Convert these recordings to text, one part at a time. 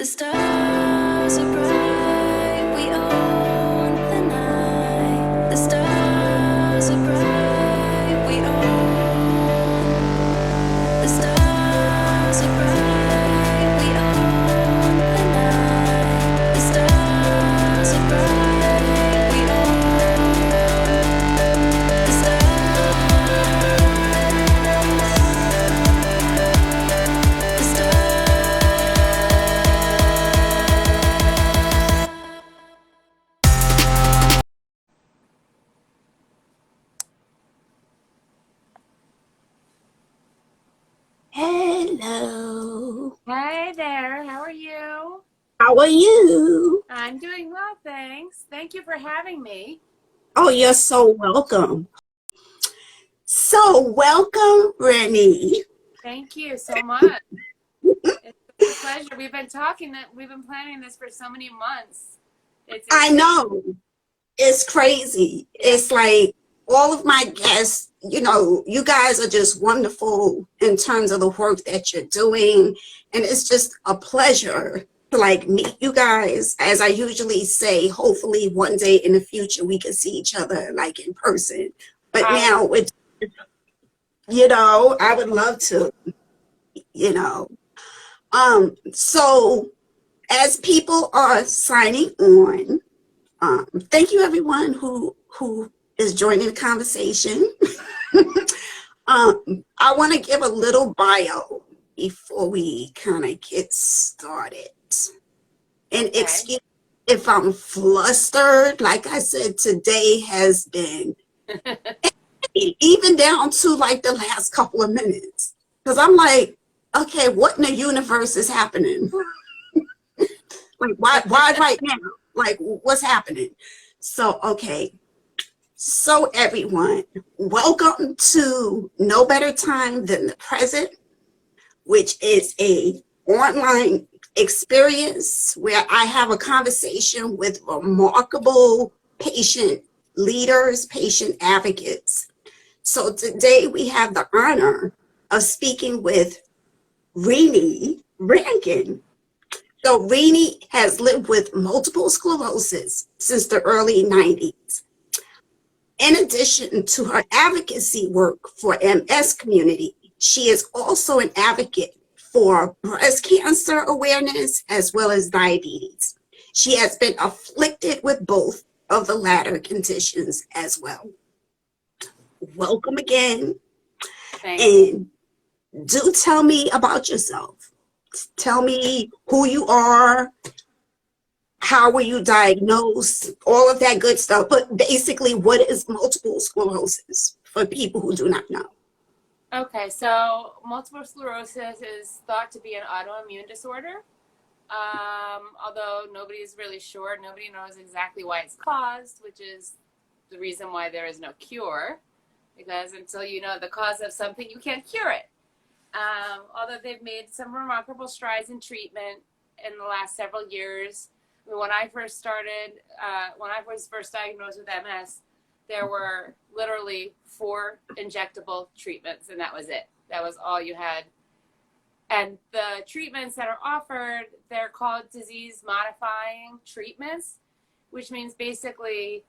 The stars are bright, we own the night. The stars are bright, we own. The stars are bright, we own the night. The stars are bright, we own. The Hello. Hey there, how are you? How are you? I'm doing well, thanks. Thank you for having me. Oh, you're so welcome. So, welcome, Rennie. Thank you so much. It's a pleasure. We've been planning this for so many months. I know. It's crazy. It's like all of my guests, you guys are just wonderful in terms of the work that you're doing. And it's just a pleasure to meet you guys. As I usually say, hopefully one day in the future we can see each other in person. But now I would love to, you know. So as people are signing on, thank you everyone who is joining the conversation. I want to give a little bio before we kind of get started. And excuse if I'm flustered. Like I said, today has been even down to the last couple of minutes. Because I'm like, okay, what in the universe is happening? Why right now? What's happening? So, okay. So everyone, welcome to No Better Time Than the Present, which is a online experience where I have a conversation with remarkable patient leaders, patient advocates. So today we have the honor of speaking with Rennie Rankin. So Rennie has lived with multiple sclerosis since the early 90s. In addition to her advocacy work for MS community, she is also an advocate for breast cancer awareness as well as diabetes. She has been afflicted with both of the latter conditions as well. Welcome again. And do tell me about yourself. Tell me who you are, how were you diagnosed, all of that good stuff. But basically, what is multiple sclerosis for people who do not know? Okay, so multiple sclerosis is thought to be an autoimmune disorder. Although nobody is really sure, nobody knows exactly why it's caused, which is the reason why there is no cure. Because until you know the cause of something, you can't cure it. Although they've made some remarkable strides in treatment in the last several years. When I first started, when I was first diagnosed with MS, there were literally 4 injectable treatments, and that was it. That was all you had. And the treatments that are offered, they're called disease-modifying treatments, which means basically,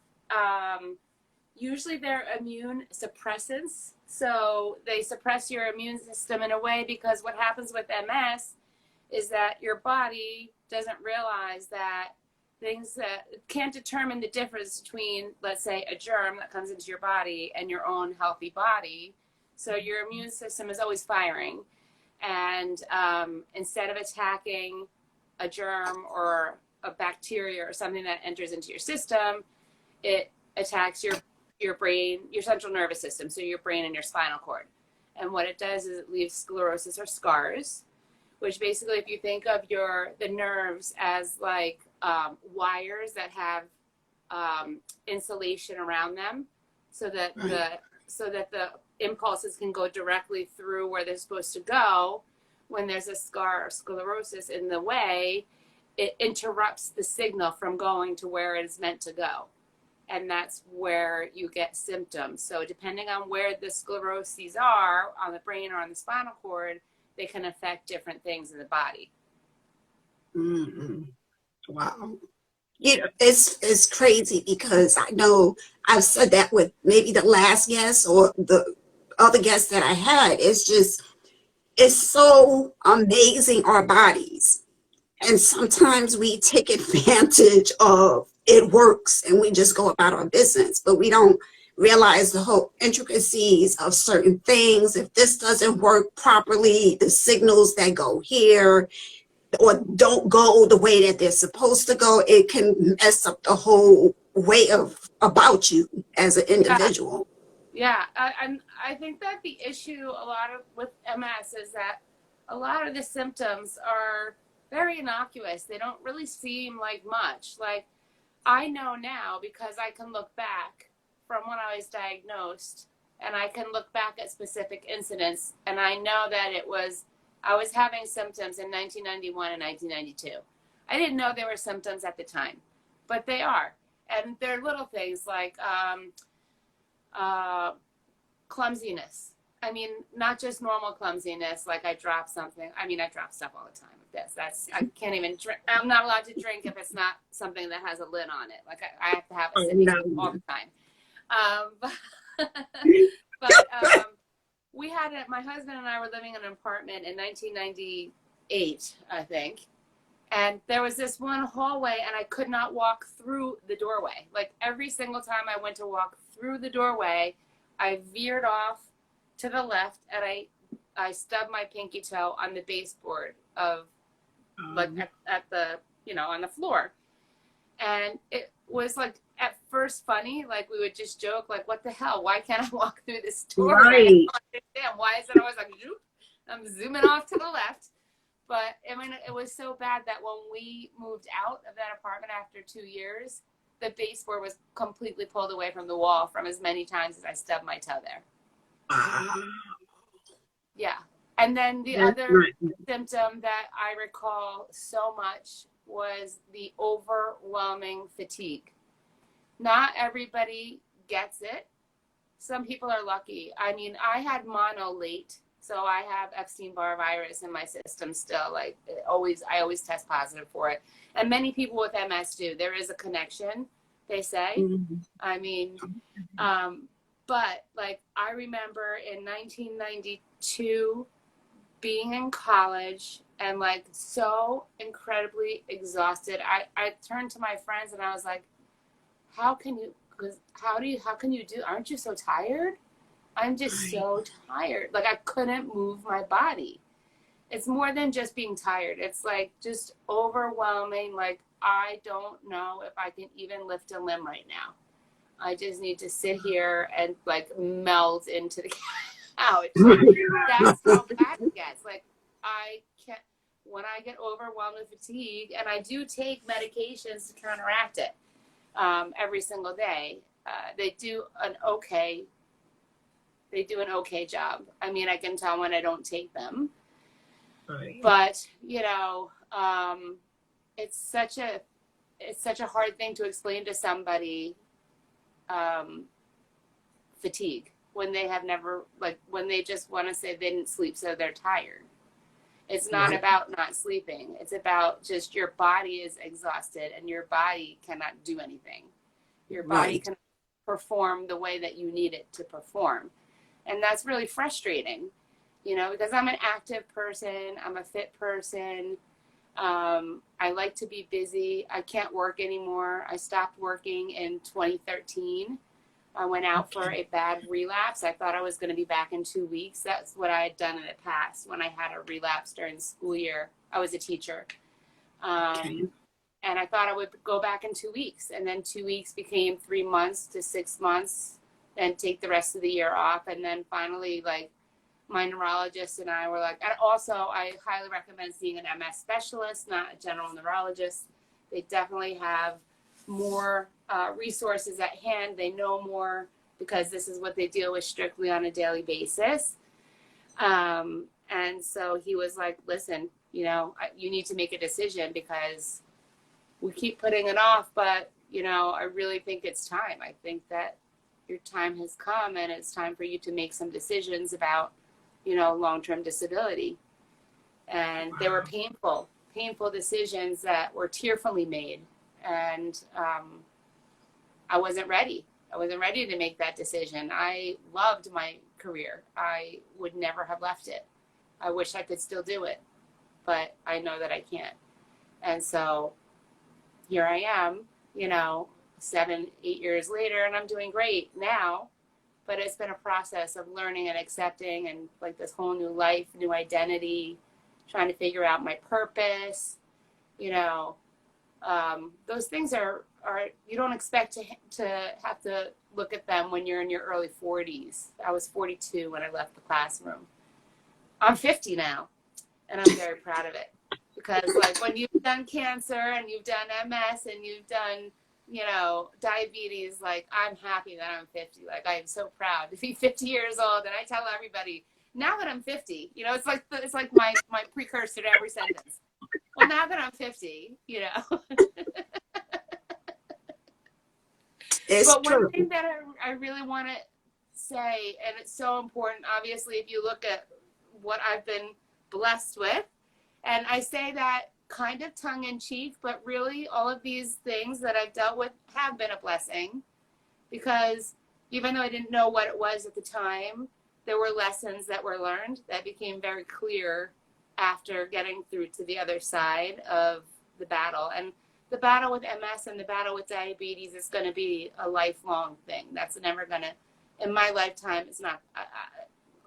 usually they're immune suppressants. So they suppress your immune system in a way, because what happens with MS is that your body doesn't realize that things that can't determine the difference between, let's say, a germ that comes into your body and your own healthy body. So your immune system is always firing. And instead of attacking a germ or a bacteria or something that enters into your system, it attacks your brain, your central nervous system, so your brain and your spinal cord. And what it does is it leaves sclerosis or scars, which basically, if you think of the nerves as wires that have insulation around them, so that the impulses can go directly through where they're supposed to go. When there's a scar or sclerosis in the way, it interrupts the signal from going to where it is meant to go. And that's where you get symptoms. So depending on where the scleroses are, on the brain or on the spinal cord, they can affect different things in the body. Mm-mm. Wow. You know, it's crazy because I know I've said that with maybe the last guest or the other guests that I had. It's just, it's so amazing, our bodies. And sometimes we take advantage of it works and we just go about our business, but we don't realize the whole intricacies of certain things. If this doesn't work properly, the signals that go here or don't go the way that they're supposed to go, it can mess up the whole way of about you as an Yeah. individual. Yeah, I think that the issue a lot of with MS is that a lot of the symptoms are very innocuous. They don't really seem like much. Like I know now because I can look back from when I was diagnosed and I can look back at specific incidents and I know that I was having symptoms in 1991 and 1992. I didn't know there were symptoms at the time, but they are. And they're little things like clumsiness. I mean, not just normal clumsiness, like I drop something. I mean, I drop stuff all the time. I can't even drink. I'm not allowed to drink if it's not something that has a lid on it. Like I have to have a sippy cup all the time. But we had it. My husband and I were living in an apartment in 1998, I think. And there was this one hallway and I could not walk through the doorway. Like every single time I went to walk through the doorway, I veered off to the left and I stubbed my pinky toe on the baseboard of like at the, on the floor. And it was like at first funny, like we would just joke, like, what the hell? Why can't I walk through this doorway? Right. I don't understand. Why is it always like, zoop? I'm zooming off to the left. But I mean, it was so bad that when we moved out of that apartment after 2 years, the baseboard was completely pulled away from the wall from as many times as I stubbed my toe there. Yeah. And then the other symptom that I recall so much was the overwhelming fatigue. Not everybody gets it. Some people are lucky. I mean, I had mono late. So I have Epstein-Barr virus in my system still. Like I always test positive for it. And many people with MS do. There is a connection, they say. Mm-hmm. I mean, but like I remember in 1992 being in college and like so incredibly exhausted. I turned to my friends and I was like, how can you do, aren't you so tired? I'm just so tired. Like I couldn't move my body. It's more than just being tired. It's like just overwhelming. Like I don't know if I can even lift a limb right now. I just need to sit here and like melt into the couch. That's how bad it gets. Like I can't, when I get overwhelmed with fatigue, and I do take medications to counteract it every single day. They do an okay job. I mean, I can tell when I don't take them. Right. But, it's such a hard thing to explain to somebody, fatigue, when they have never, like, when they just want to say they didn't sleep, so they're tired. It's not about not sleeping. It's about just your body is exhausted and your body cannot do anything. Your body cannot perform the way that you need it to perform. And that's really frustrating, because I'm an active person. I'm a fit person. I like to be busy. I can't work anymore. I stopped working in 2013. I went out for a bad relapse. I thought I was going to be back in 2 weeks. That's what I had done in the past when I had a relapse during the school year. I was a teacher. And I thought I would go back in 2 weeks. And then 2 weeks became 3 months to 6 months, and take the rest of the year off. And then finally, like, my neurologist and I were like, and also I highly recommend seeing an MS specialist, not a general neurologist. They definitely have more resources at hand. They know more because this is what they deal with strictly on a daily basis. And so he was like, listen, you need to make a decision because we keep putting it off, but, I really think it's time. I think that your time has come and it's time for you to make some decisions about, long-term disability. And they were painful. painful decisions that were tearfully made. And I wasn't ready. I wasn't ready to make that decision. I loved my career. I would never have left it. I wish I could still do it, but I know that I can't. And so here I am, 7, 8 years later, and I'm doing great now. But it's been a process of learning and accepting, and like this whole new life, new identity, trying to figure out my purpose. Those things are you don't expect to have to look at them when you're in your early 40s. I was 42 when I left the classroom. I'm 50 now, and I'm very proud of it, because like when you've done cancer and you've done MS and you've done diabetes, like I'm happy that I'm 50. Like I am so proud to be 50 years old, and I tell everybody now that I'm 50, it's like my precursor to every sentence. Well, now that I'm 50, It's But true. one thing that I really want to say, and it's so important, obviously, if you look at what I've been blessed with, and I say that kind of tongue in cheek, but really all of these things that I've dealt with have been a blessing, because even though I didn't know what it was at the time, there were lessons that were learned that became very clear after getting through to the other side of the battle. And the battle with MS and the battle with diabetes is going to be a lifelong thing. That's never going to, in my lifetime, it's not,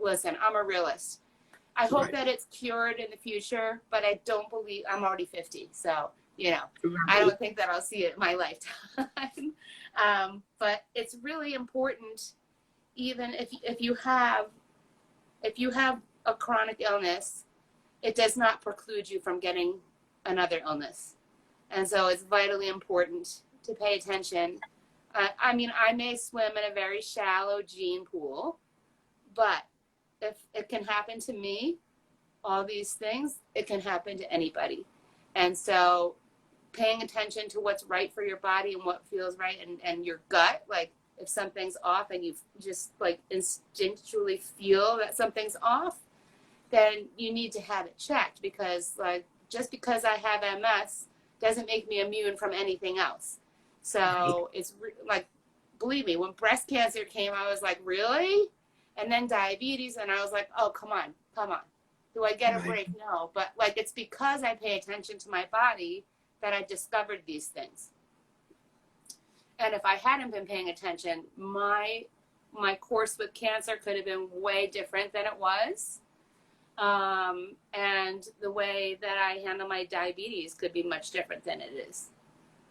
listen, I'm a realist. I hope that it's cured in the future, but I don't believe, I'm already 50. So, I don't think that I'll see it in my lifetime. But it's really important, even if you have a chronic illness, it does not preclude you from getting another illness. And so it's vitally important to pay attention. I may swim in a very shallow gene pool, but if it can happen to me, all these things, it can happen to anybody. And so paying attention to what's right for your body and what feels right, and your gut, like if something's off and you just like instinctually feel that something's off, then you need to have it checked, because like just because I have MS doesn't make me immune from anything else. So it's like, believe me, when breast cancer came, I was like, really? And then diabetes, and I was like, oh, come on. Do I get a break? No. But like, it's because I pay attention to my body that I discovered these things. And if I hadn't been paying attention, my course with cancer could have been way different than it was. And the way that I handle my diabetes could be much different than it is.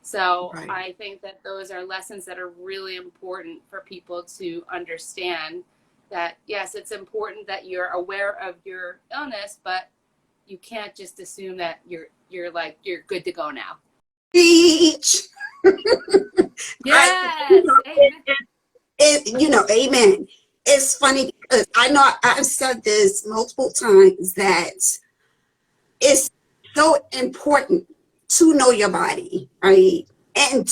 So I think that those are lessons that are really important for people to understand, that yes, it's important that you're aware of your illness, but you can't just assume that you're good to go now. Preach. Yes. Amen. It's funny because I know I've said this multiple times, that it's so important to know your body, right? And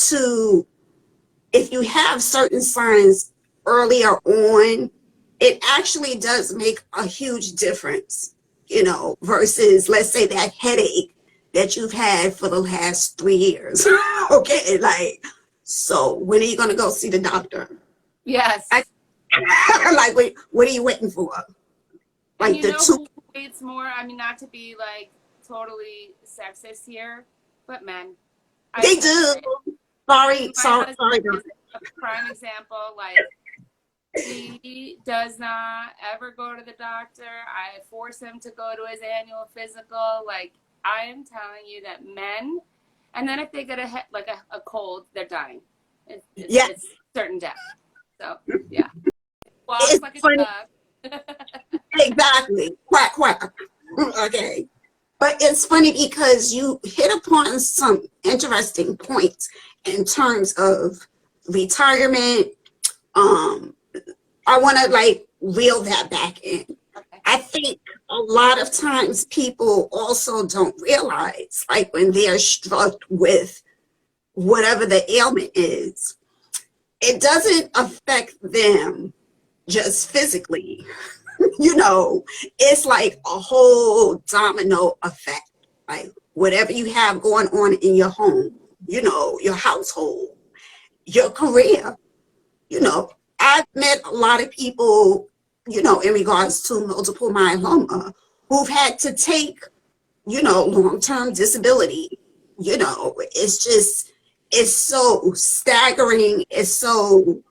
if you have certain signs earlier on, it actually does make a huge difference, versus, let's say, that headache that you've had for the last 3 years. Okay, like, so when are you going to go see the doctor? Yes. Like, wait, what are you waiting for? Like, who waits more? I mean, not to be like totally sexist here, but men. They do. Sorry. A prime example, like, he does not ever go to the doctor. I force him to go to his annual physical. Like, I am telling you that men, and then if they get a cold, they're dying. It's certain death. So, yeah. Walks it's like a funny. duck. Exactly. Quack, quack. Okay. But it's funny because you hit upon some interesting points in terms of retirement. I want to reel that back in. Okay. I think a lot of times people also don't realize, like, when they're struck with whatever the ailment is, it doesn't affect them just physically. It's like a whole domino effect. Like, whatever you have going on in your home, you know, your household, your career. You know, I've met a lot of people, you know, in regards to multiple myeloma who've had to take, you know, long-term disability. You know, it's just, it's so staggering. It's so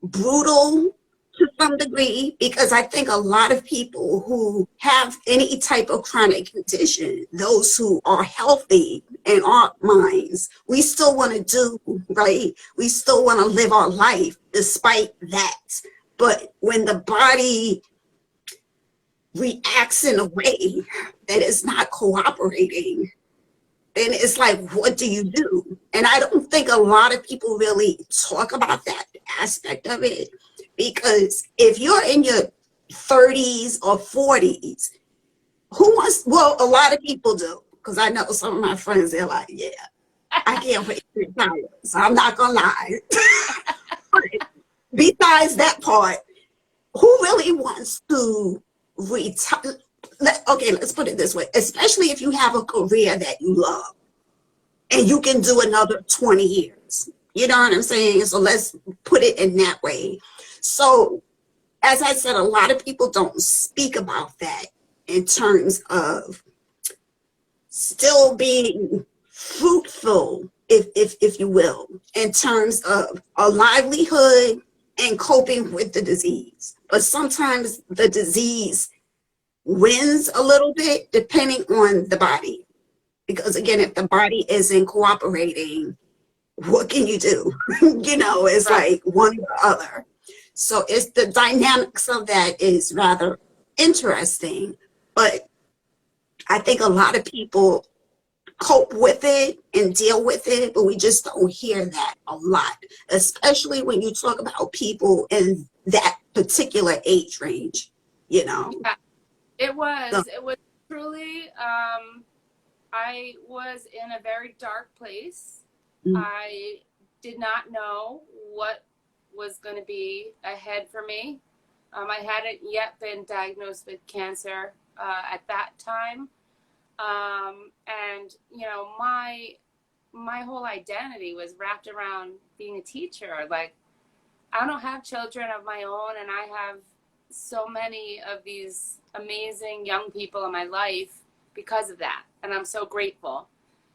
brutal to some degree, because I think a lot of people who have any type of chronic condition, those who are healthy in our minds, we still want to do right. We still want to live our life despite that. But when the body reacts in a way that is not cooperating, then it's like, what do you do? And I don't think a lot of people really talk about that aspect of it, because if you're in your 30s or 40s, who wants, well, a lot of people do, because I know some of my friends, they're like, yeah, I can't wait to retire, so I'm not gonna lie. But besides that part, who really wants to retire? Okay, let's put it this way, especially if you have a career that you love and you can do another 20 years. You know what I'm saying? So let's put it in that way. So as I said, a lot of people don't speak about that in terms of still being fruitful, if you will, in terms of a livelihood and coping with the disease. But sometimes the disease wins a little bit depending on the body. Because again, if the body isn't cooperating, what can you do? You know, it's like one or the other. So it's the dynamics of that is rather interesting. But I think a lot of people cope with it and deal with it, but we just don't hear that a lot, especially when you talk about people in that particular age range, you know. Yeah, So, it was truly, I was in a very dark place. mm, I did not know what was going to be ahead for me. I hadn't yet been diagnosed with cancer at that time. And you know, my whole identity was wrapped around being a teacher. Like, I don't have children of my own, and I have so many of these amazing young people in my life because of that, and I'm so grateful.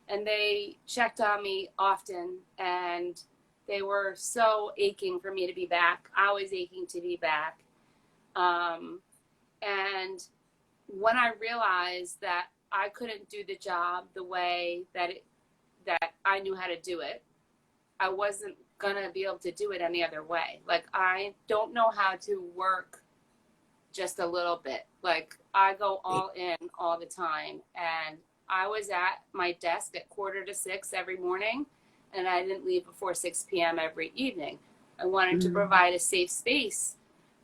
And they checked on me often, and they were so aching for me to be back. I was aching to be back. Um, and when I realized that I couldn't do the job the way that I knew how to do it, I wasn't gonna be able to do it any other way. Like, I don't know how to work just a little bit. Like, I go all in all the time, and I was at my desk at 5:45 every morning, and I didn't leave before 6 p.m. every evening. I wanted to mm, provide a safe space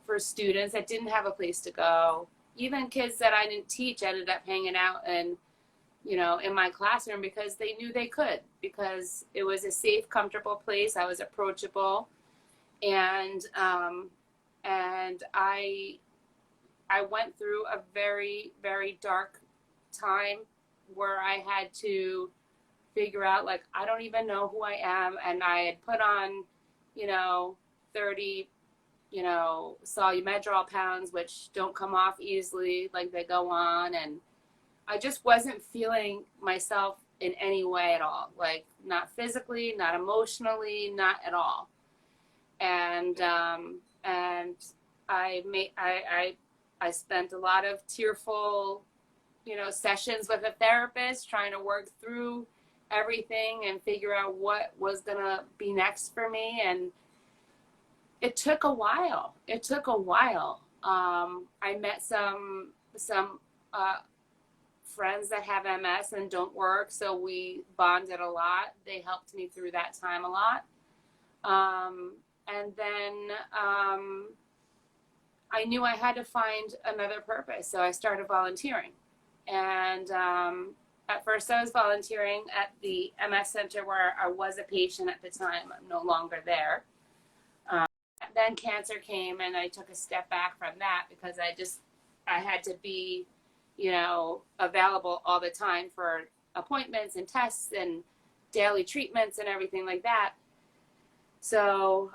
for students that didn't have a place to go. Even kids that I didn't teach ended up hanging out and, you know, in my classroom because they knew they could, because it was a safe, comfortable place. I was approachable, and I went through a very, very dark time where I had to figure out, like, I don't even know who I am. And I had put on, you know, 30, you know, solumedrol pounds, which don't come off easily, like they go on. And I just wasn't feeling myself in any way at all, like, not physically, not emotionally, not at all. And I spent a lot of tearful, you know, sessions with a therapist trying to work through everything and figure out what was gonna be next for me. And it took a while. It took a while. I met some friends that have MS and don't work, so we bonded a lot. They helped me through that time a lot. And then I knew I had to find another purpose, so I started volunteering. And at first I was volunteering at the MS Center where I was a patient at the time. I'm no longer there. Then cancer came, and I took a step back from that because I had to be, available all the time for appointments and tests and daily treatments and everything like that. So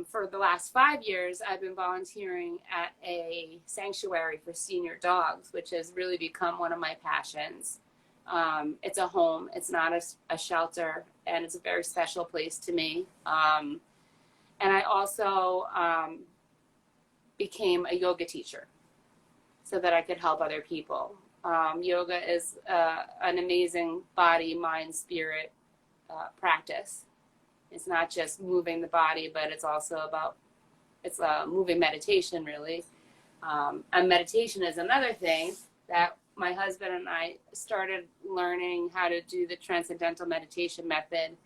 for the last 5 years, I've been volunteering at a sanctuary for senior dogs, which has really become one of my passions. It's a home, it's not a shelter, and it's a very special place to me. And I also became a yoga teacher so that I could help other people. Yoga is an amazing body, mind, spirit practice. It's not just moving the body, but it's also about, it's moving meditation, really. And meditation is another thing that my husband and I started learning how to do the transcendental meditation method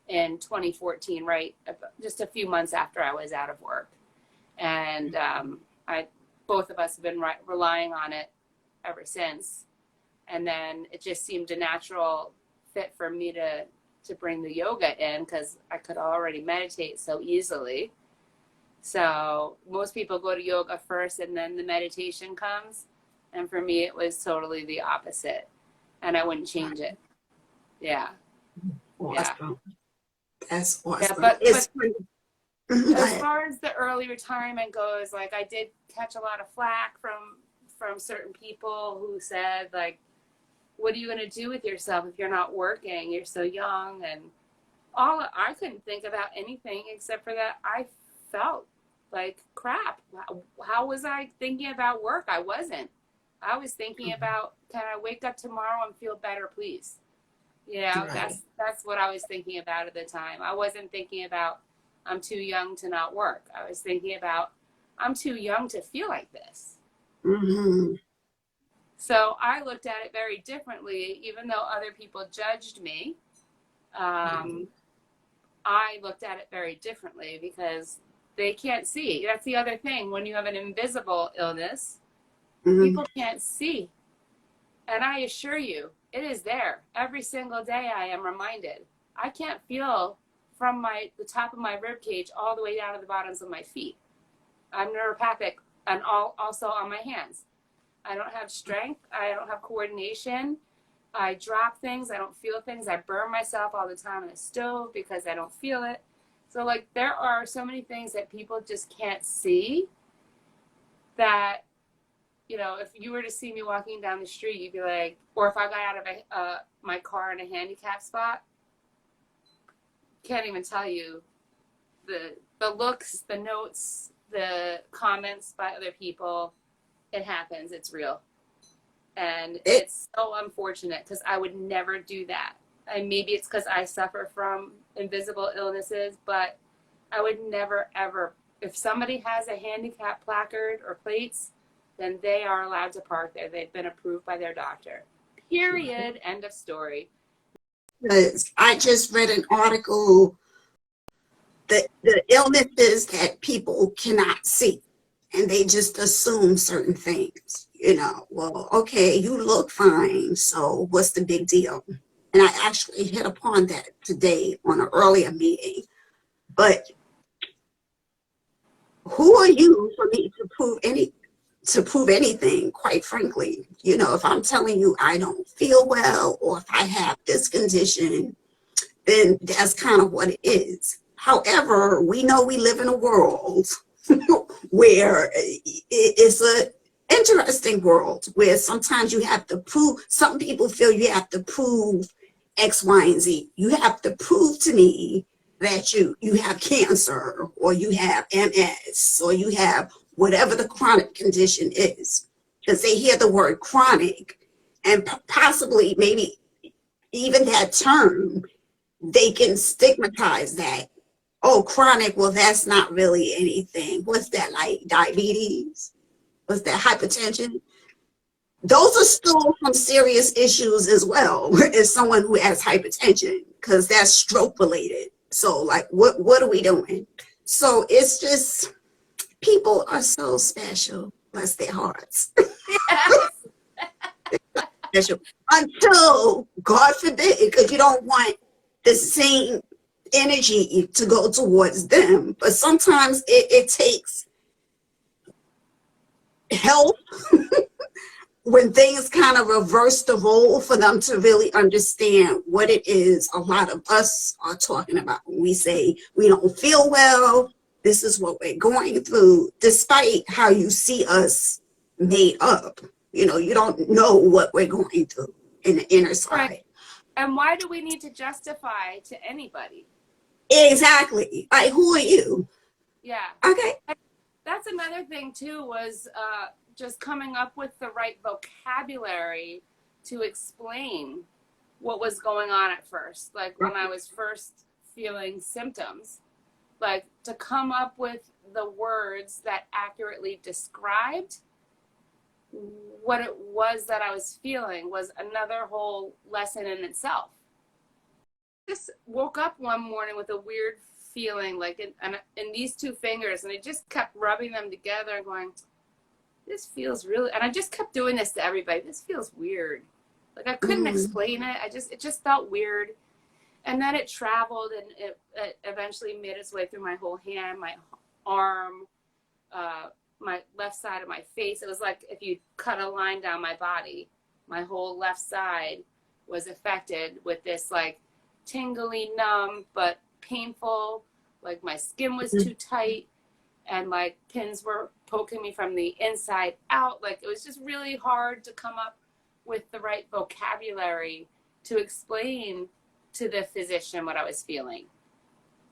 in 2014, right? Just a few months after I was out of work. And both of us have been relying on it ever since. And then it just seemed a natural fit for me to bring the yoga in, because I could already meditate so easily. So most people go to yoga first and then the meditation comes. And for me, it was totally the opposite. And I wouldn't change it. Yeah. Awesome. Yeah. That's awesome. Yeah, but as far as the early retirement goes, like, I did catch a lot of flack from certain people who said, like, what are you going to do with yourself if you're not working? You're so young. And I couldn't think about anything except for that I felt like crap. How was I thinking about work? I wasn't. I was thinking about, can I wake up tomorrow and feel better, please? Right. That's what I was thinking about at the time. I wasn't thinking about, I'm too young to not work. I was thinking about, I'm too young to feel like this. Mm-hmm. So I looked at it very differently, even though other people judged me. I looked at it very differently because they can't see. That's the other thing. When you have an invisible illness, people can't see. And I assure you, it is there. Every single day I am reminded. I can't feel from the top of my rib cage all the way down to the bottoms of my feet. I'm neuropathic, and also on my hands. I don't have strength. I don't have coordination. I drop things. I don't feel things. I burn myself all the time on the stove because I don't feel it. So, like, there are so many things that people just can't see that, if you were to see me walking down the street, you'd be like, or if I got out of my car in a handicap spot, can't even tell you the looks, the notes, the comments by other people. It happens. It's real. And it's so unfortunate because I would never do that. And maybe it's because I suffer from invisible illnesses, but I would never, ever, if somebody has a handicap placard or plates, then they are allowed to park there. They've been approved by their doctor. Period. End of story. I just read an article that the illnesses that people cannot see, and they just assume certain things. Well, okay, you look fine, so what's the big deal? And I actually hit upon that today on an earlier meeting. But who are you for me to prove anything, quite frankly? If I'm telling you I don't feel well, or if I have this condition, then that's kind of what it is. However, we know we live in a world where it's an interesting world where sometimes you have to prove, some people feel you have to prove X, Y, and Z. You have to prove to me that you have cancer, or you have MS, or you have whatever the chronic condition is, because they hear the word chronic, and possibly maybe even that term, they can stigmatize that. Oh, chronic, well, that's not really anything. What's that, like diabetes? What's that, hypertension? Those are still some serious issues as well as someone who has hypertension, because that's stroke related. So, like, what are we doing? So it's just, people are so special, bless their hearts. Special. Until, God forbid, because you don't want the same energy to go towards them. But sometimes it takes help when things kind of reverse the role for them to really understand what it is a lot of us are talking about when we say we don't feel well, this is what we're going through, despite how you see us made up. You know, you don't know what we're going through in the inner side. Right. And why do we need to justify to anybody? Exactly. Like, who are you? Yeah. Okay. That's another thing too, was just coming up with the right vocabulary to explain what was going on at first. Like when I was first feeling symptoms, like to come up with the words that accurately described what it was that I was feeling was another whole lesson in itself. Just woke up one morning with a weird feeling like in these two fingers, and I just kept rubbing them together and going, this feels really, and I just kept doing this to everybody, this feels weird. Like I couldn't explain it. It just felt weird. And then it traveled, and it eventually made its way through my whole hand, my arm, my left side of my face. It was like if you cut a line down my body, my whole left side was affected with this like tingly, numb, but painful, like my skin was too tight, and like pins were poking me from the inside out. Like it was just really hard to come up with the right vocabulary to explain to the physician what I was feeling,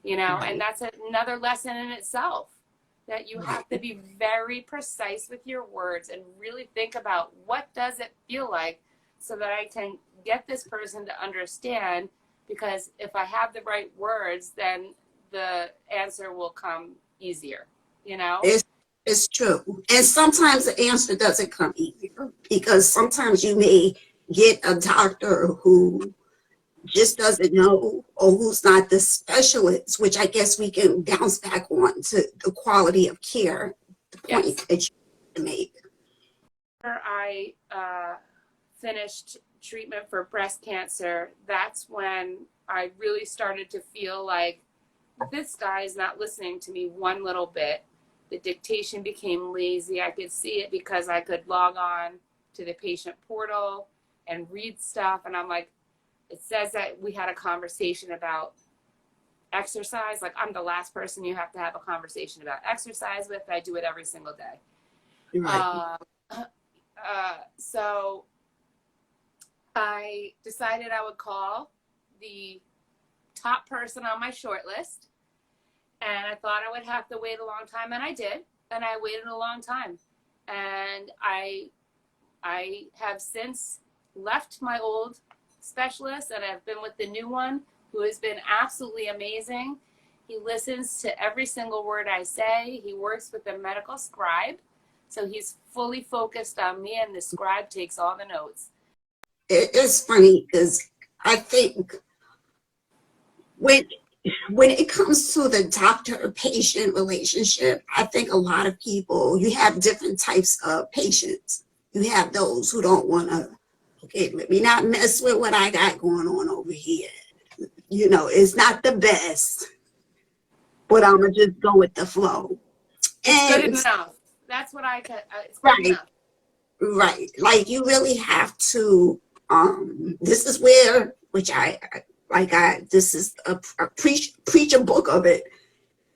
you know. And that's another lesson in itself, that you have to be very precise with your words and really think about what does it feel like, so that I can get this person to understand. Because if I have the right words, then the answer will come easier, you know? It's true. And sometimes the answer doesn't come easier, because sometimes you may get a doctor who just doesn't know, or who's not the specialist, which I guess we can bounce back on to the quality of care, the point that you make. I finished treatment for breast cancer, that's when I really started to feel like this guy is not listening to me one little bit. The dictation became lazy. I could see it because I could log on to the patient portal and read stuff. And I'm like, it says that we had a conversation about exercise. Like I'm the last person you have to have a conversation about exercise with. I do it every single day. Right. So I decided I would call the top person on my short list, and I thought I would have to wait a long time, and I did, and I waited a long time, and I have since left my old specialist, and I've been with the new one, who has been absolutely amazing. He listens to every single word I say. He works with a medical scribe, so he's fully focused on me, and the scribe takes all the notes. It's funny because I think when it comes to the doctor-patient relationship, I think a lot of people, you have different types of patients. You have those who don't want to, okay, let me not mess with what I got going on over here. You know, it's not the best, but I'm going to just go with the flow. It's good enough. That's what it's good enough. Right. Like you really have to, this is where, which this is a preach a book of it.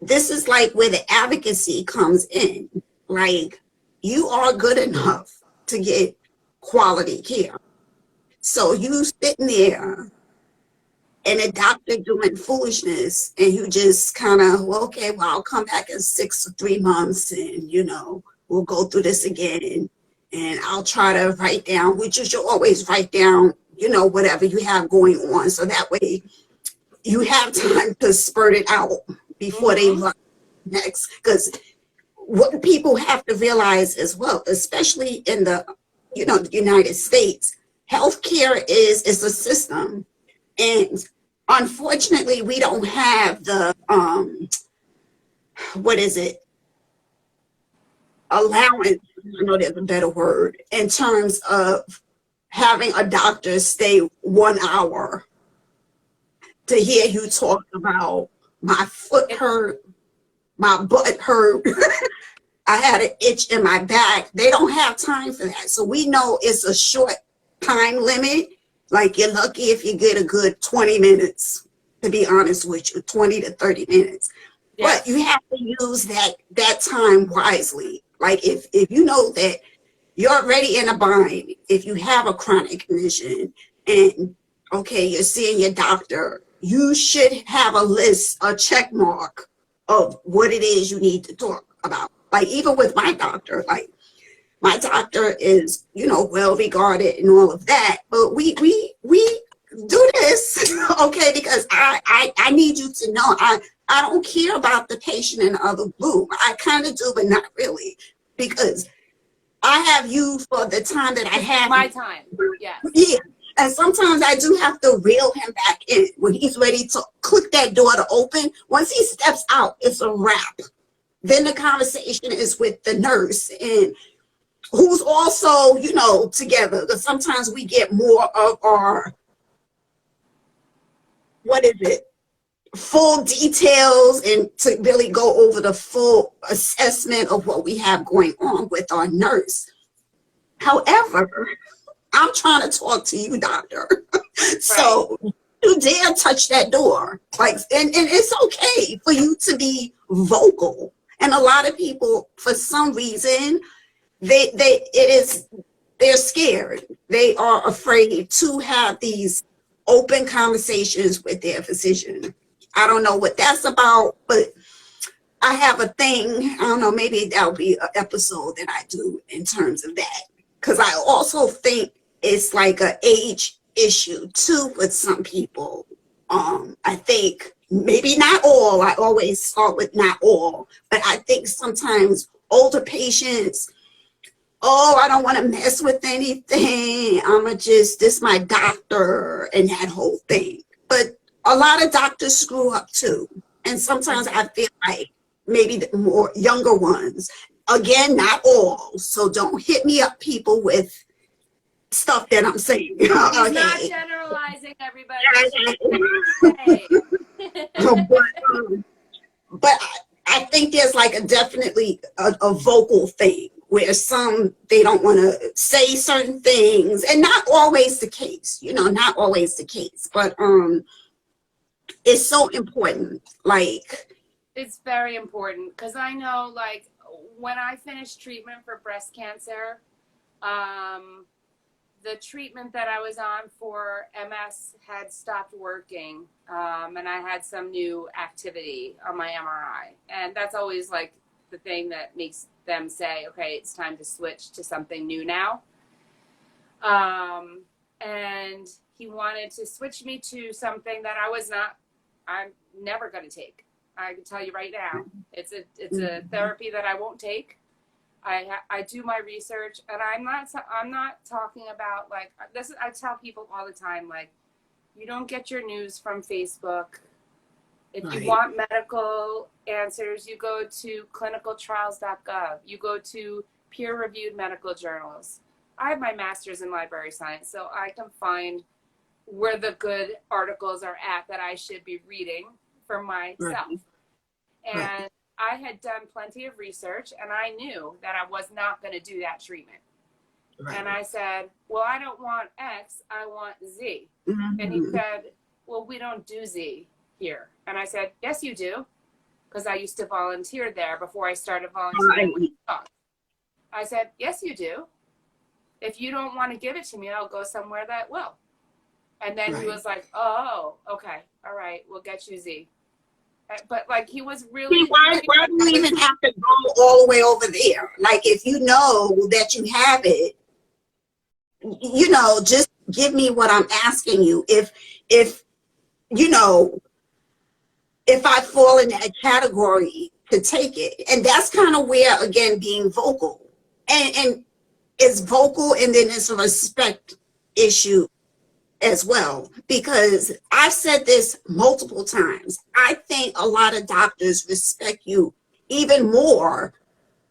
This is like where the advocacy comes in. Like you are good enough to get quality care. So you sitting there and a doctor doing foolishness, and you just kind of, well, okay, well, I'll come back in 6 or 3 months, and you know, we'll go through this again, and I'll try to write down, which you should always write down, you know, whatever you have going on, so that way you have time to spurt it out before they run next. Because what people have to realize as well, especially in the, you know, the United States, healthcare is a system, and unfortunately we don't have the what is it, allowance, I know there's a better word, in terms of having a doctor stay 1 hour to hear you talk about my foot hurt, my butt hurt. I had an itch in my back. They don't have time for that. So we know it's a short time limit. Like you're lucky if you get a good 20 minutes, to be honest with you, 20 to 30 minutes. Yes. But you have to use that time wisely. Like if you know that you're already in a bind, if you have a chronic condition and okay, you're seeing your doctor, you should have a list, a check mark of what it is you need to talk about. Like even with my doctor, like my doctor is, you know, well regarded and all of that, but we do this, okay, because I need you to know I don't care about the patient in the other room. I kind of do, but not really, because I have you for the time that I have my you. time. Yes. Yeah. And sometimes I do have to reel him back in when he's ready to click that door to open. Once he steps out, it's a wrap. Then the conversation is with the nurse and who's also, you know, together. Because sometimes we get more of our, what is it, full details and to really go over the full assessment of what we have going on with our nurse. However, I'm trying to talk to you, doctor. So you dare touch that door. Like, and it's okay for you to be vocal. And a lot of people, for some reason, they're scared. They are afraid to have these open conversations with their physician. I don't know what that's about, but I have a thing. I don't know, maybe that'll be an episode that I do in terms of that. Because I also think it's like an age issue too with some people. I think maybe not all. I always start with not all, but I think sometimes older patients, oh, I don't want to mess with anything. This my doctor and that whole thing. But a lot of doctors screw up too. And sometimes I feel like maybe the more younger ones, again, not all. So don't hit me up, people, with stuff that I'm saying. He's okay. not generalizing everybody. But I think there's like definitely a vocal thing where some, they don't want to say certain things, and not always the case, you know, not always the case, but it's so important. Like, it's very important because I know, like, when I finished treatment for breast cancer, the treatment that I was on for MS had stopped working, and I had some new activity on my MRI. And that's always like the thing that makes them say, okay, it's time to switch to something new now. And he wanted to switch me to something that I'm never going to take. I can tell you right now, it's a therapy that I won't take. I do my research, and I'm not talking about like this. I tell people all the time, like, you don't get your news from Facebook. If you want medical answers, you go to clinicaltrials.gov. You go to peer-reviewed medical journals. I have my master's in library science, so I can find where the good articles are at that I should be reading for myself. And I had done plenty of research, and I knew that I was not going to do that treatment. And I said, well, I don't want X, I want Z. And he said, well, we don't do Z here. And I said, yes, you do, because I used to volunteer there before I started volunteering with dogs. I said, yes, you do. If you don't want to give it to me, I'll go somewhere that will. And then he was like, oh, okay, all right, we'll get you Z. But like, he was really. Why do you even have to go all the way over there? Like, if you know that you have it, you know, just give me what I'm asking you. If you know, if I fall in that category to take it, and that's kind of where, again, being vocal, and it's vocal, and then it's a respect issue as well, because I've said this multiple times. I think a lot of doctors respect you even more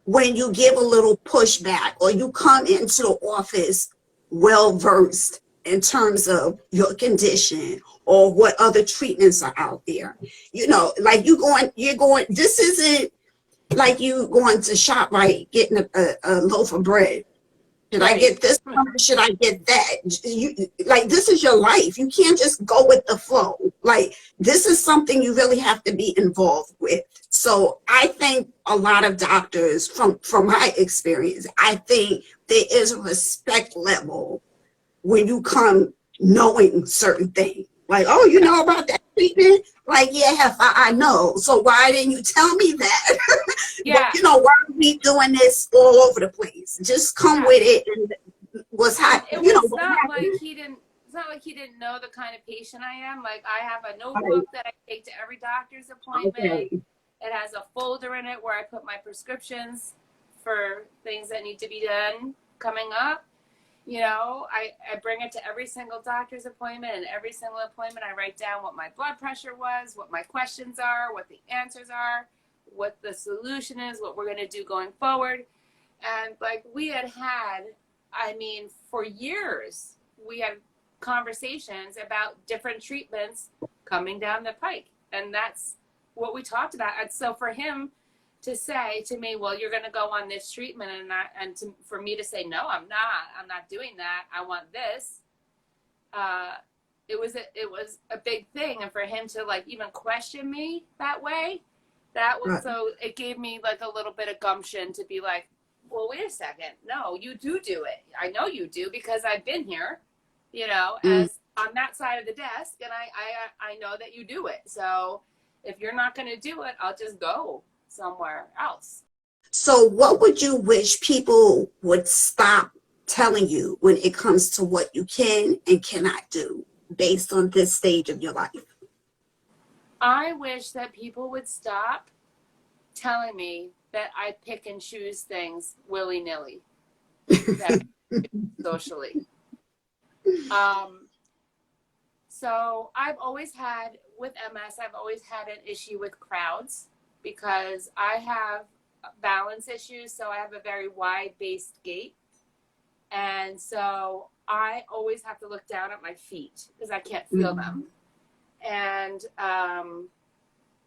when you give a little pushback or you come into the office well versed in terms of your condition or what other treatments are out there. You know, like you're going, this isn't like you going to shop, right, getting a loaf of bread. Should I get this one or should I get that? You, like, this is your life. You can't just go with the flow. Like, this is something you really have to be involved with. So I think a lot of doctors, from my experience, I think there is a respect level when you come knowing certain things. Like, oh, you know about that treatment? Like, yeah, I know. So why didn't you tell me that? Yeah. But, you know, why are we doing this all over the place? Just come with it. And what's happening? You know, It's not like he didn't know the kind of patient I am. Like, I have a notebook that I take to every doctor's appointment. Okay. It has a folder in it where I put my prescriptions for things that need to be done coming up. You know, I bring it to every single doctor's appointment, and every single appointment I write down what my blood pressure was, what my questions are, what the answers are, what the solution is, what we're going to do going forward. And like we had, I mean, for years, we had conversations about different treatments coming down the pike. And that's what we talked about. And so for him to say to me, well, you're going to go on this treatment, for me to say, no, I'm not doing that. I want this. It was a big thing. And for him to like even question me that way, that was, so it gave me like a little bit of gumption to be like, well, wait a second. No, you do it. I know you do because I've been here, you know, as on that side of the desk, and I know that you do it. So if you're not going to do it, I'll just go somewhere else. So what would you wish people would stop telling you when it comes to what you can and cannot do based on this stage of your life? I wish that people would stop telling me that I pick and choose things willy-nilly socially. So I've always had, with MS, I've always had an issue with crowds because I have balance issues. So I have a very wide-based gait. And so I always have to look down at my feet because I can't feel them. And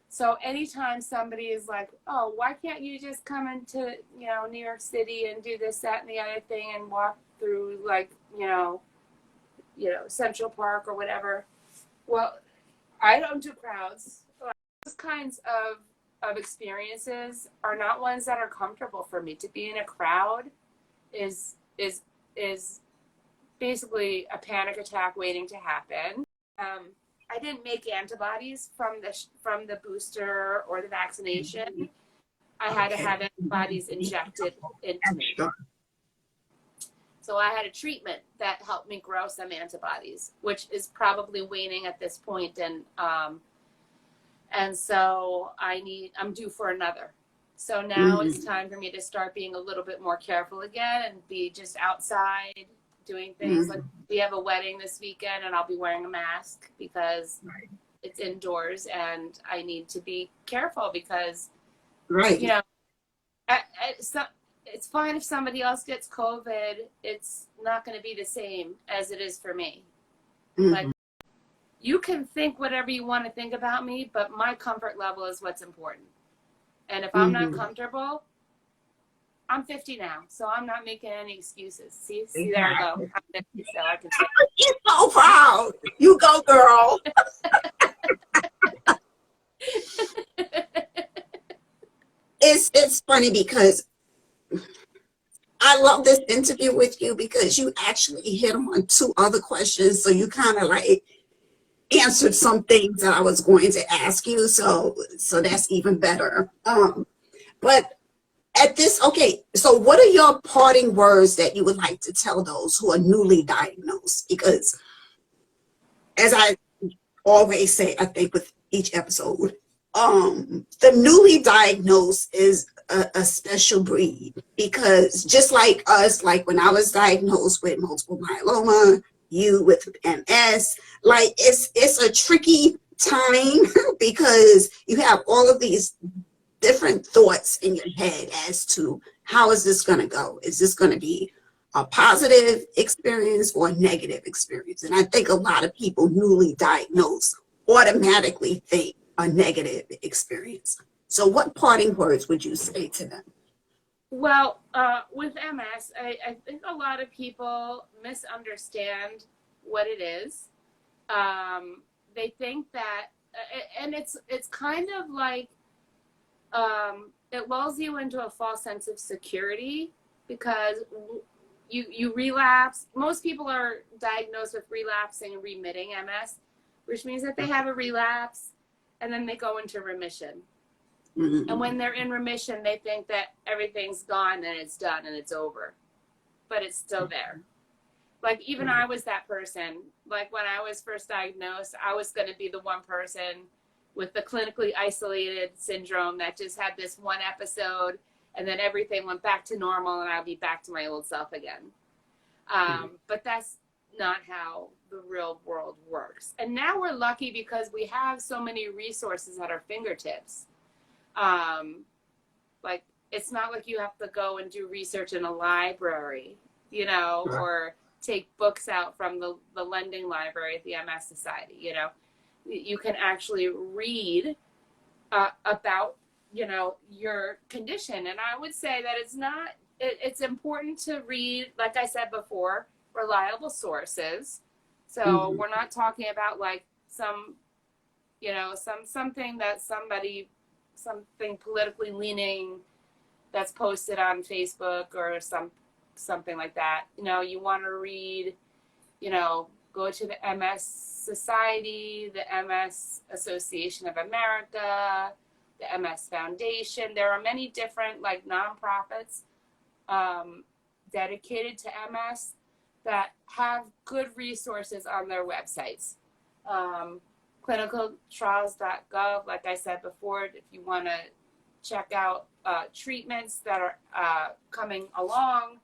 so anytime somebody is like, oh, why can't you just come into, you know, New York City and do this, that, and the other thing and walk through like, you know, Central Park or whatever. Well, I don't do crowds. Those kinds of experiences are not ones that are comfortable for me. To be in a crowd is basically a panic attack waiting to happen. I didn't make antibodies from the booster or the vaccination. I had to have antibodies injected into me. So I had a treatment that helped me grow some antibodies, which is probably waning at this point. And so I'm due for another. So now it's time for me to start being a little bit more careful again and be just outside doing things. Like we have a wedding this weekend and I'll be wearing a mask because it's indoors and I need to be careful because, you know, it's fine if somebody else gets COVID. It's not going to be the same as it is for me. Like, you can think whatever you want to think about me, but my comfort level is what's important. And if I'm not comfortable, I'm 50 now, so I'm not making any excuses. See, there I go. I'm 50, so I can say. You're so proud. You go, girl. It's funny because I love this interview with you because you actually hit on two other questions. So you kind of like answered some things that I was going to ask you. So that's even better. But at this, okay, so what are your parting words that you would like to tell those who are newly diagnosed? Because as I always say, I think with each episode, the newly diagnosed is a special breed because just like us, like when I was diagnosed with multiple myeloma, you with MS, like it's a tricky time because you have all of these different thoughts in your head as to how is this going to go? Is this going to be a positive experience or a negative experience? And I think a lot of people newly diagnosed automatically think a negative experience. So what parting words would you say to them? Well, with MS, I think a lot of people misunderstand what it is. They think that, and it's kind of like it lulls you into a false sense of security because you relapse. Most people are diagnosed with relapsing and remitting MS, which means that they have a relapse and then they go into remission. Mm-hmm. And when they're in remission, they think that everything's gone and it's done and it's over, but it's still there. Like even I was that person. Like when I was first diagnosed, I was going to be the one person with the clinically isolated syndrome that just had this one episode and then everything went back to normal and I'll be back to my old self again. But that's not how the real world works. And now we're lucky because we have so many resources at our fingertips. Like it's not like you have to go and do research in a library, you know, or take books out from the lending library at the MS Society, you know. You can actually read about, you know, your condition. And I would say that it's important to read, like I said before, reliable sources. So we're not talking about like some, you know, something politically leaning that's posted on Facebook or something like that. You know, you want to read, you know, go to the MS Society, the MS Association of America, the MS Foundation. There are many different like nonprofits dedicated to MS that have good resources on their websites. Clinicaltrials.gov, like I said before, if you want to check out treatments that are coming along.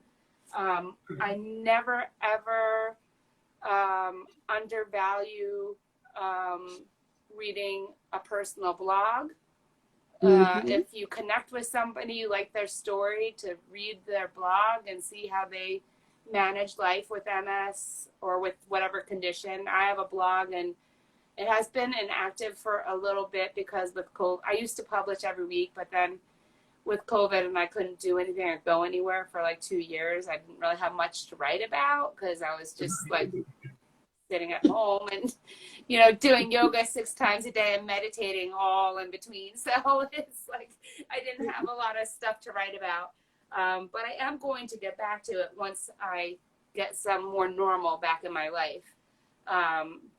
I never, ever undervalue reading a personal blog. If you connect with somebody, you like their story, to read their blog and see how they manage life with MS or with whatever condition. I have a blog and it has been inactive for a little bit because with COVID, I used to publish every week, but then with COVID and I couldn't do anything or go anywhere for like 2 years, I didn't really have much to write about because I was just like sitting at home and, you know, doing yoga 6 times a day and meditating all in between. So it's like I didn't have a lot of stuff to write about. But I am going to get back to it once I get some more normal back in my life.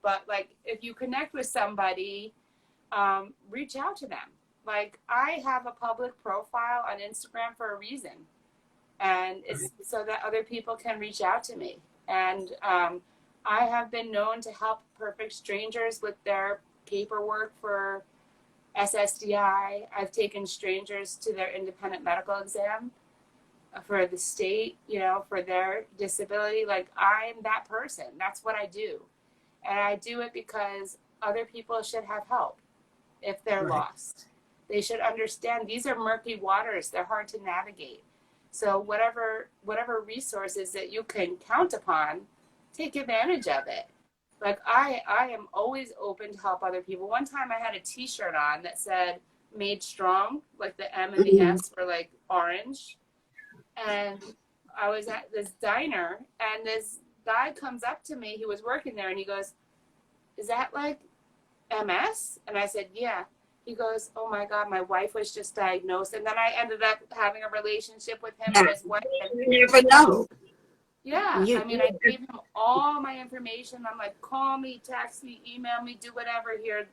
But like if you connect with somebody, reach out to them. Like I have a public profile on Instagram for a reason, and it's so that other people can reach out to me. And I have been known to help perfect strangers with their paperwork for SSDI. I've taken strangers to their independent medical exam for the state, you know, for their disability. Like I'm that person. That's what I do. And I do it because other people should have help if they're lost. They should understand these are murky waters. They're hard to navigate. So whatever resources that you can count upon, take advantage of it. Like I am always open to help other people. One time I had a t-shirt on that said "Made Strong," like the M and the S were like orange. And I was at this diner and this guy comes up to me, he was working there, and he goes, "Is that like MS?" And I said, "Yeah." He goes, "Oh my God, my wife was just diagnosed." And then I ended up having a relationship with him and his wife. You never know. Yeah, I mean, I gave him all my information. I'm like, call me, text me, email me, do whatever here.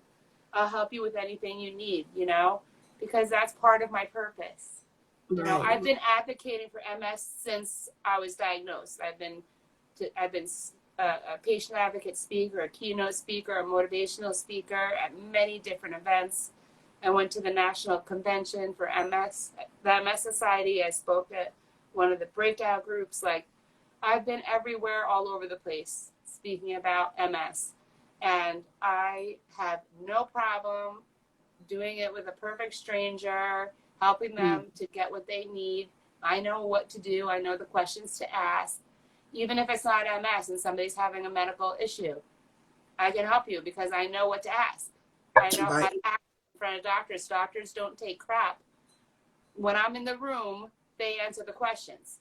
I'll help you with anything you need, you know, because that's part of my purpose. You know, I've been advocating for MS since I was diagnosed. I've been a patient advocate speaker, a keynote speaker, a motivational speaker at many different events. I went to the national convention for MS, the MS Society. I spoke at one of the breakout groups. Like, I've been everywhere, all over the place, speaking about MS. And I have no problem doing it with a perfect stranger, helping them to get what they need. I know what to do. I know the questions to ask. Even if it's not MS and somebody's having a medical issue, I can help you because I know what to ask. I know how to ask in front of doctors. Doctors don't take crap. When I'm in the room, they answer the questions.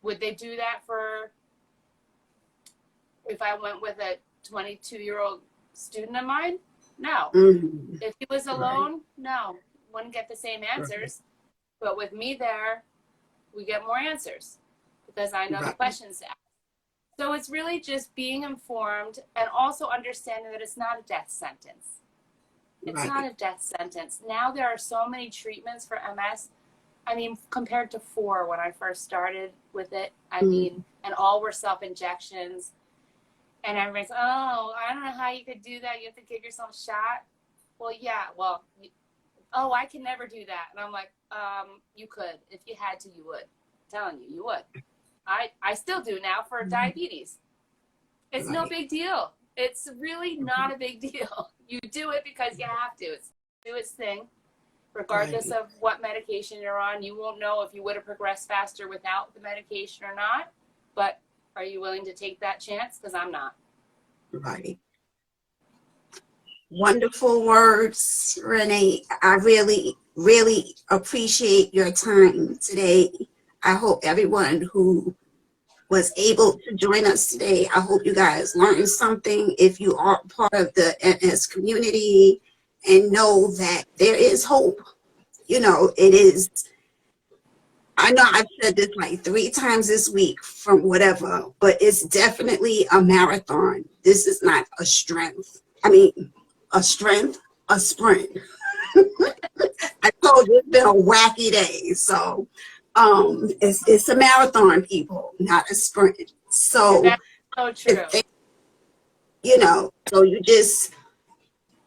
Would they do that for if I went with a 22-year-old student of mine? No. Mm-hmm. If he was alone, no. Wouldn't get the same answers. But with me there, we get more answers because I know the questions to ask. So it's really just being informed and also understanding that it's not a death sentence. It's not a death sentence. Now there are so many treatments for MS. I mean, compared to 4 when I first started with it, I mean, and all were self-injections. And everybody's, oh, I don't know how you could do that. You have to give yourself a shot. Well, yeah, well, oh, I can never do that. And I'm like, you could. If you had to, you would. I'm telling you, you would. I still do now for diabetes. It's no big deal. It's really not a big deal. You do it because you have to. It's do its thing. Regardless of what medication you're on, you won't know if you would have progressed faster without the medication or not. But are you willing to take that chance? Because I'm not. Right. Wonderful words, Renee. I really, really appreciate your time today. I hope everyone who was able to join us today, I hope you guys learned something. If you are part of the MS community and know that there is hope, you know, it is. I know I've said this like 3 times this week from whatever, but it's definitely a marathon. This is not a strength. I mean, a strength, a sprint. I told you it's been a wacky day. So it's a marathon, people, not a sprint. So That's so true. You know, so you just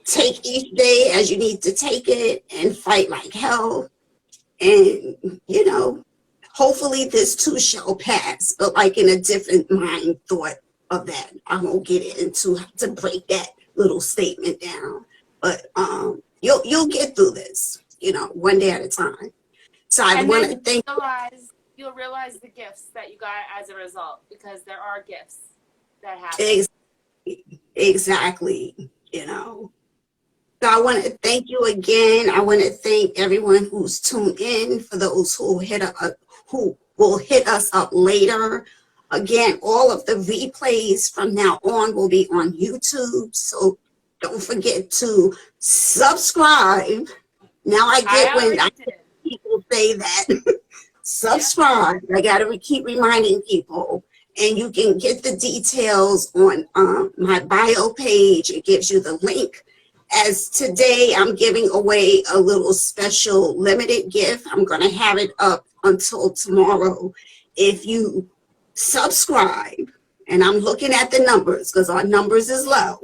take each day as you need to take it and fight like hell. And, you know, hopefully this too shall pass, but like in a different mind thought of that. I won't get into to break that little statement down, but you'll get through this, you know, one day at a time. So I want to thank you'll realize the gifts that you got as a result, because there are gifts that happen. Exactly, you know. So I want to thank you again. I want to thank everyone who's tuned in. For those who will hit us up later. Again, all of the replays from now on will be on YouTube. So don't forget to subscribe. Now I get when people say that. Subscribe. I got to keep reminding people. And you can get the details on my bio page. It gives you the link. As today, I'm giving away a little special limited gift. I'm going to have it up until tomorrow. If you subscribe, and I'm looking at the numbers because our numbers is low.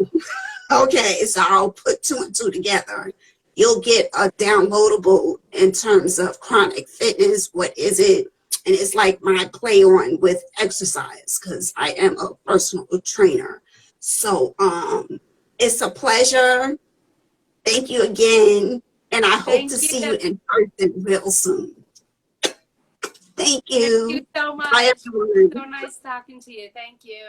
Okay, so I'll put 2 and 2 together. You'll get a downloadable in terms of chronic fitness. What is it? And it's like my play on with exercise because I am a personal trainer. So it's a pleasure. Thank you again. And I hope to see you in person real soon. Thank you. Thank you so much. Bye, everyone. So nice talking to you. Thank you.